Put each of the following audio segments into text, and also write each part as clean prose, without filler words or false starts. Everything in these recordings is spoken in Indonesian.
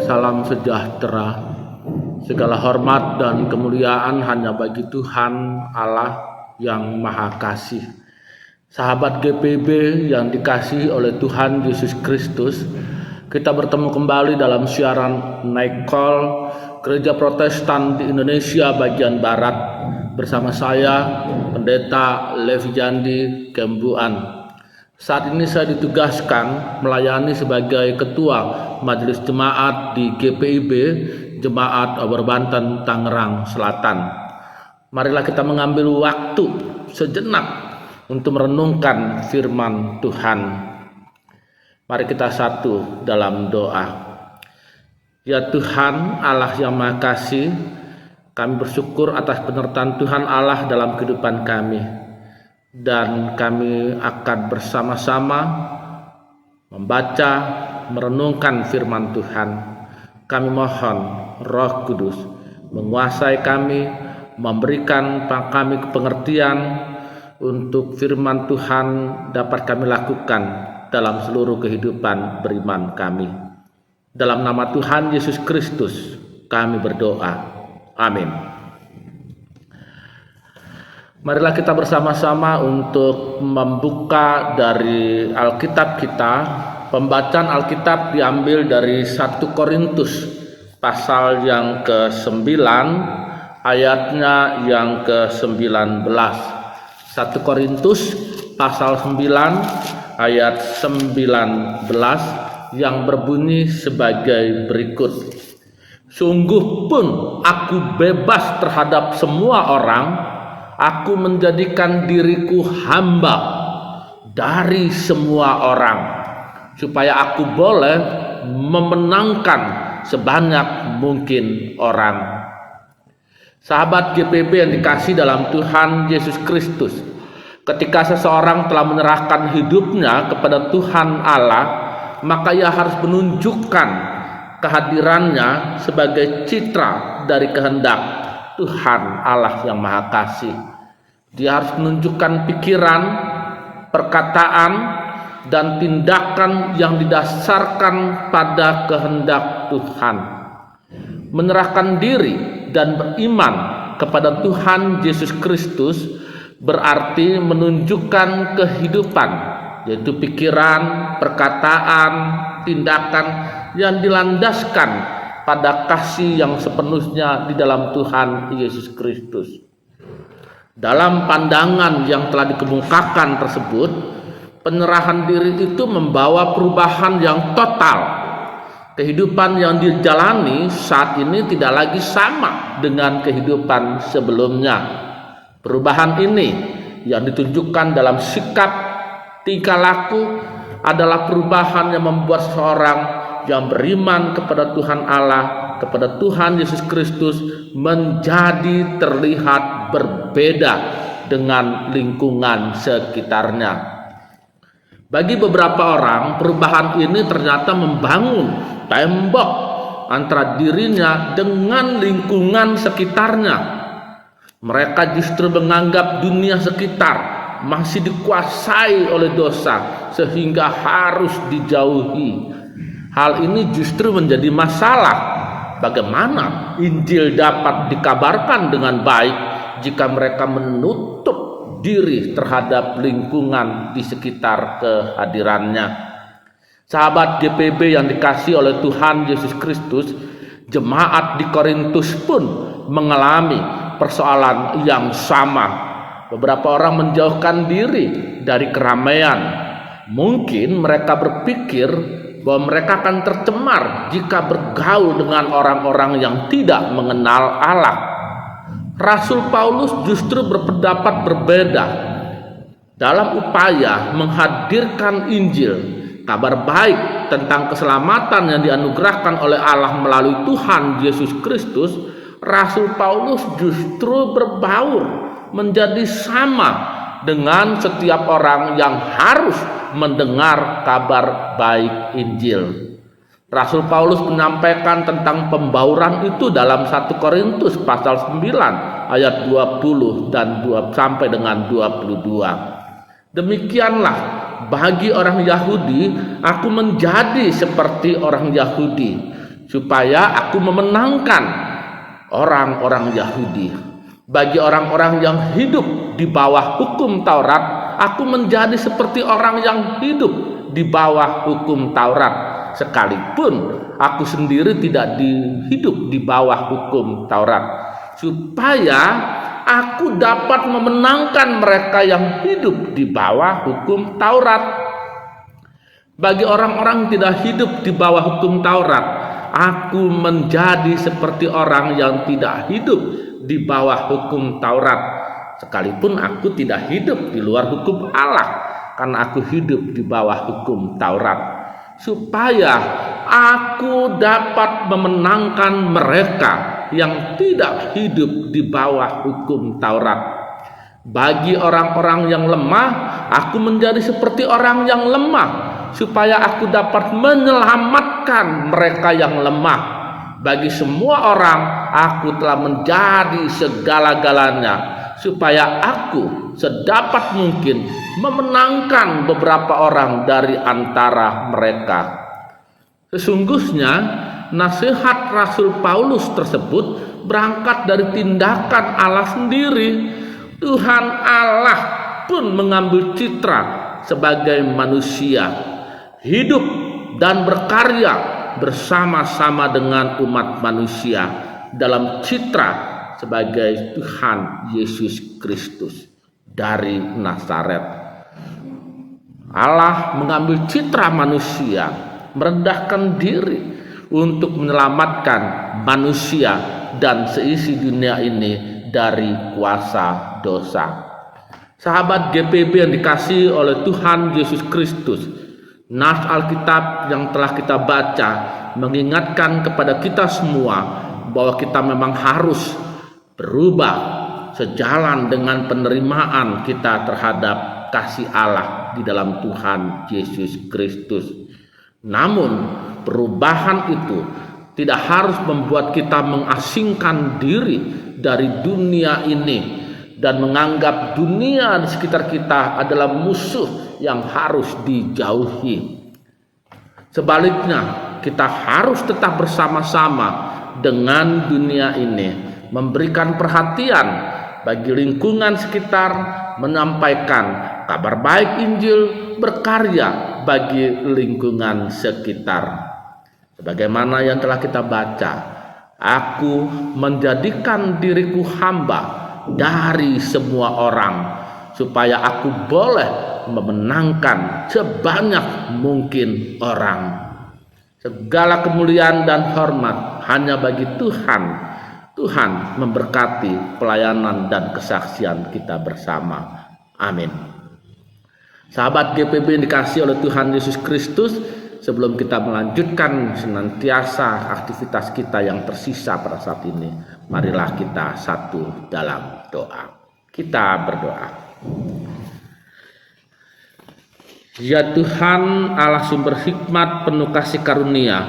Salam sejahtera, segala hormat dan kemuliaan hanya bagi Tuhan Allah yang Maha Kasih. Sahabat GPB yang dikasihi oleh Tuhan Yesus Kristus, kita bertemu kembali dalam siaran Night Call Gereja Protestan di Indonesia bagian Barat bersama saya, Pendeta Levi Jandi Kembuan. Saat ini saya ditugaskan melayani sebagai Ketua Majelis Jemaat di GPIB Jemaat Obor Banten Tangerang Selatan. Marilah kita mengambil waktu sejenak untuk merenungkan firman Tuhan. Mari kita satu dalam doa. Ya Tuhan Allah yang Maha Kasih, kami bersyukur atas penyertaan Tuhan Allah dalam kehidupan kami. Dan kami akan bersama-sama membaca, merenungkan firman Tuhan. Kami mohon Roh Kudus menguasai kami, memberikan kami pengertian untuk firman Tuhan dapat kami lakukan dalam seluruh kehidupan beriman kami. Dalam nama Tuhan Yesus Kristus kami berdoa. Amin. Marilah kita bersama-sama untuk membuka dari Alkitab kita. Pembacaan Alkitab diambil dari 1 Korintus pasal yang ke-9 ayatnya yang ke-19. 1 Korintus pasal 9 ayat 19 yang berbunyi sebagai berikut. Sungguh pun aku bebas terhadap semua orang, aku menjadikan diriku hamba dari semua orang, supaya aku boleh memenangkan sebanyak mungkin orang. Sahabat GPB yang dikasihi dalam Tuhan Yesus Kristus, ketika seseorang telah menyerahkan hidupnya kepada Tuhan Allah, maka ia harus menunjukkan kehadirannya sebagai citra dari kehendak Tuhan Allah yang Maha Kasih. Dia harus menunjukkan pikiran, perkataan, dan tindakan yang didasarkan pada kehendak Tuhan. Menyerahkan diri dan beriman kepada Tuhan Yesus Kristus berarti menunjukkan kehidupan, yaitu pikiran, perkataan, tindakan yang dilandaskan pada kasih yang sepenuhnya di dalam Tuhan Yesus Kristus. Dalam pandangan yang telah dikemukakan tersebut, penyerahan diri itu membawa perubahan yang total. Kehidupan yang dijalani saat ini tidak lagi sama dengan kehidupan sebelumnya. Perubahan ini yang ditunjukkan dalam sikap, tingkah laku adalah perubahan yang membuat seseorang yang beriman kepada Tuhan Allah, kepada Tuhan Yesus Kristus menjadi terlihat berbeda dengan lingkungan sekitarnya. Bagi beberapa orang, perubahan ini ternyata membangun tembok antara dirinya dengan lingkungan sekitarnya. Mereka justru menganggap dunia sekitar masih dikuasai oleh dosa sehingga harus dijauhi. Hal ini justru menjadi masalah. Bagaimana Injil dapat dikabarkan dengan baik jika mereka menutup diri terhadap lingkungan di sekitar kehadirannya? Sahabat GPB yang dikasihi oleh Tuhan Yesus Kristus, jemaat di Korintus pun mengalami persoalan yang sama. Beberapa orang menjauhkan diri dari keramaian. Mungkin mereka berpikir bahwa mereka akan tercemar jika bergaul dengan orang-orang yang tidak mengenal Allah. Rasul Paulus justru berpendapat berbeda. Dalam upaya menghadirkan Injil, kabar baik tentang keselamatan yang dianugerahkan oleh Allah melalui Tuhan Yesus Kristus, Rasul Paulus justru berbaur menjadi sama dengan setiap orang yang harus mendengar kabar baik Injil. Rasul Paulus menyampaikan tentang pembauran itu dalam 1 Korintus pasal 9 ayat 20 dan 2 sampai dengan 22. Demikianlah bagi orang Yahudi, aku menjadi seperti orang Yahudi, supaya aku memenangkan orang-orang Yahudi. Bagi orang-orang yang hidup di bawah hukum Taurat, aku menjadi seperti orang yang hidup di bawah hukum Taurat, sekalipun aku sendiri tidak hidup di bawah hukum Taurat, supaya aku dapat memenangkan mereka yang hidup di bawah hukum Taurat. Bagi orang-orang tidak hidup di bawah hukum Taurat, aku menjadi seperti orang yang tidak hidup di bawah hukum Taurat, sekalipun aku tidak hidup di luar hukum Allah, karena aku hidup di bawah hukum Taurat, supaya aku dapat memenangkan mereka yang tidak hidup di bawah hukum Taurat. Bagi orang-orang yang lemah, aku menjadi seperti orang yang lemah, supaya aku dapat menyelamatkan mereka yang lemah. Bagi semua orang, aku telah menjadi segala-galanya, supaya aku sedapat mungkin memenangkan beberapa orang dari antara mereka. Sesungguhnya nasihat Rasul Paulus tersebut berangkat dari tindakan Allah sendiri. Tuhan Allah pun mengambil citra sebagai manusia, hidup dan berkarya bersama-sama dengan umat manusia dalam citra sebagai Tuhan Yesus Kristus dari Nazaret. Allah mengambil citra manusia, merendahkan diri untuk menyelamatkan manusia dan seisi dunia ini dari kuasa dosa. Sahabat GPB yang dikasihi oleh Tuhan Yesus Kristus, nas Alkitab yang telah kita baca mengingatkan kepada kita semua bahwa kita memang harus berubah sejalan dengan penerimaan kita terhadap kasih Allah di dalam Tuhan Yesus Kristus. Namun perubahan itu tidak harus membuat kita mengasingkan diri dari dunia ini dan menganggap dunia di sekitar kita adalah musuh yang harus dijauhi. Sebaliknya, kita harus tetap bersama-sama dengan dunia ini, memberikan perhatian bagi lingkungan sekitar, menyampaikan kabar baik Injil, berkarya bagi lingkungan sekitar. Sebagaimana yang telah kita baca, aku menjadikan diriku hamba dari semua orang, supaya aku boleh memenangkan sebanyak mungkin orang. Segala kemuliaan dan hormat hanya bagi Tuhan. Tuhan memberkati pelayanan dan kesaksian kita bersama. Amin. Sahabat GPB yang dikasihi oleh Tuhan Yesus Kristus, sebelum kita melanjutkan senantiasa aktivitas kita yang tersisa pada saat ini, marilah kita satu dalam doa. Kita berdoa. Ya Tuhan Allah sumber hikmat penuh kasih karunia,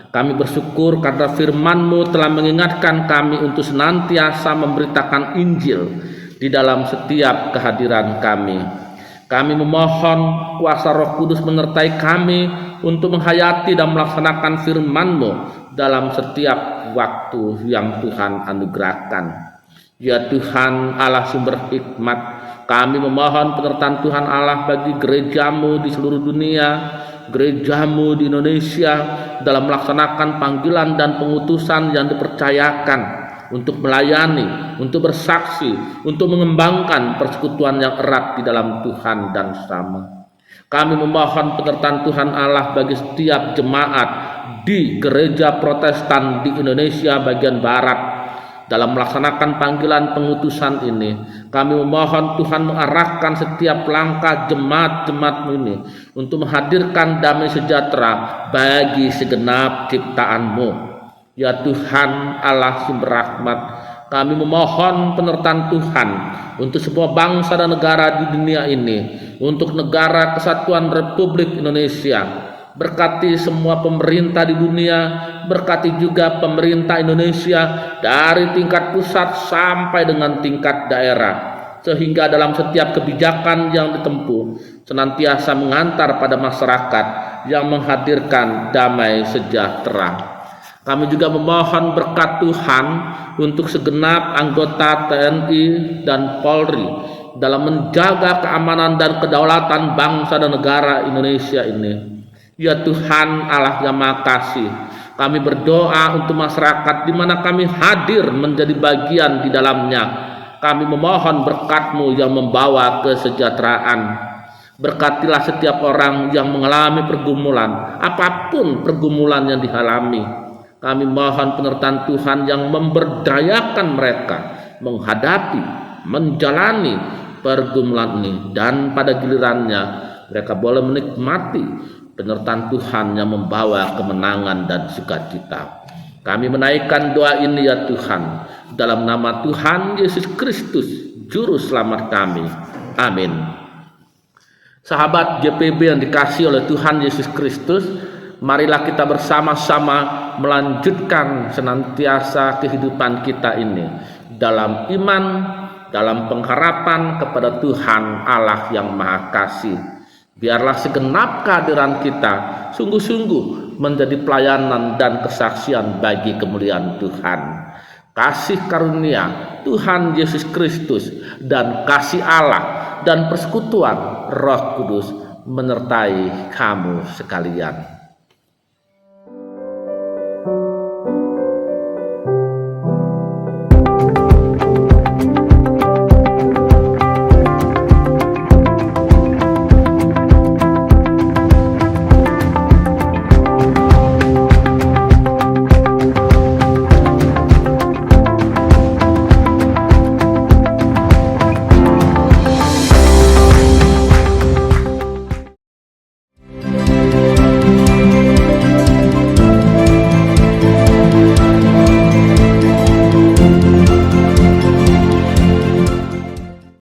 kami bersyukur karena firman-Mu telah mengingatkan kami untuk senantiasa memberitakan Injil di dalam setiap kehadiran kami. Kami memohon kuasa Roh Kudus menyertai kami untuk menghayati dan melaksanakan firman-Mu dalam setiap waktu yang Tuhan anugerahkan. Ya Tuhan Allah sumber hikmat, kami memohon penyertaan Tuhan Allah bagi gereja-Mu di seluruh dunia, gereja-Mu di Indonesia dalam melaksanakan panggilan dan pengutusan yang dipercayakan untuk melayani, untuk bersaksi, untuk mengembangkan persekutuan yang erat di dalam Tuhan dan sesama. Kami memohon penyertaan Tuhan Allah bagi setiap jemaat di gereja Protestan di Indonesia bagian Barat. Dalam melaksanakan panggilan pengutusan ini, kami memohon Tuhan mengarahkan setiap langkah jemaat-jemaat ini untuk menghadirkan damai sejahtera bagi segenap ciptaan-Mu. Ya Tuhan Allah sumber rahmat, kami memohon penyertaan Tuhan untuk semua bangsa dan negara di dunia ini, untuk negara kesatuan Republik Indonesia. Berkati semua pemerintah di dunia, berkati juga pemerintah Indonesia dari tingkat pusat sampai dengan tingkat daerah. sehingga dalam setiap kebijakan yang ditempuh senantiasa mengantar pada masyarakat yang menghadirkan damai sejahtera. Kami juga memohon berkat Tuhan untuk segenap anggota TNI dan Polri dalam menjaga keamanan dan kedaulatan bangsa dan negara Indonesia ini. Ya Tuhan Allah yang Maha Kasih, kami berdoa untuk masyarakat di mana kami hadir menjadi bagian di dalamnya. Kami memohon berkat-Mu yang membawa kesejahteraan. Berkatilah setiap orang yang mengalami pergumulan, apapun pergumulan yang dialami. Kami mohon penyertaan Tuhan yang memberdayakan mereka menghadapi, menjalani pergumulan ini, dan pada gilirannya mereka boleh menikmati penyertaan Tuhan yang membawa kemenangan dan sukacita. Kami menaikkan doa ini ya Tuhan, dalam nama Tuhan Yesus Kristus, Juru Selamat kami. Amin. Sahabat GPB yang dikasihi oleh Tuhan Yesus Kristus, marilah kita bersama-sama melanjutkan senantiasa kehidupan kita ini dalam iman, dalam pengharapan kepada Tuhan Allah yang Maha Kasih. Biarlah segenap kehadiran kita sungguh-sungguh menjadi pelayanan dan kesaksian bagi kemuliaan Tuhan. Kasih karunia Tuhan Yesus Kristus dan kasih Allah dan persekutuan Roh Kudus menyertai kamu sekalian.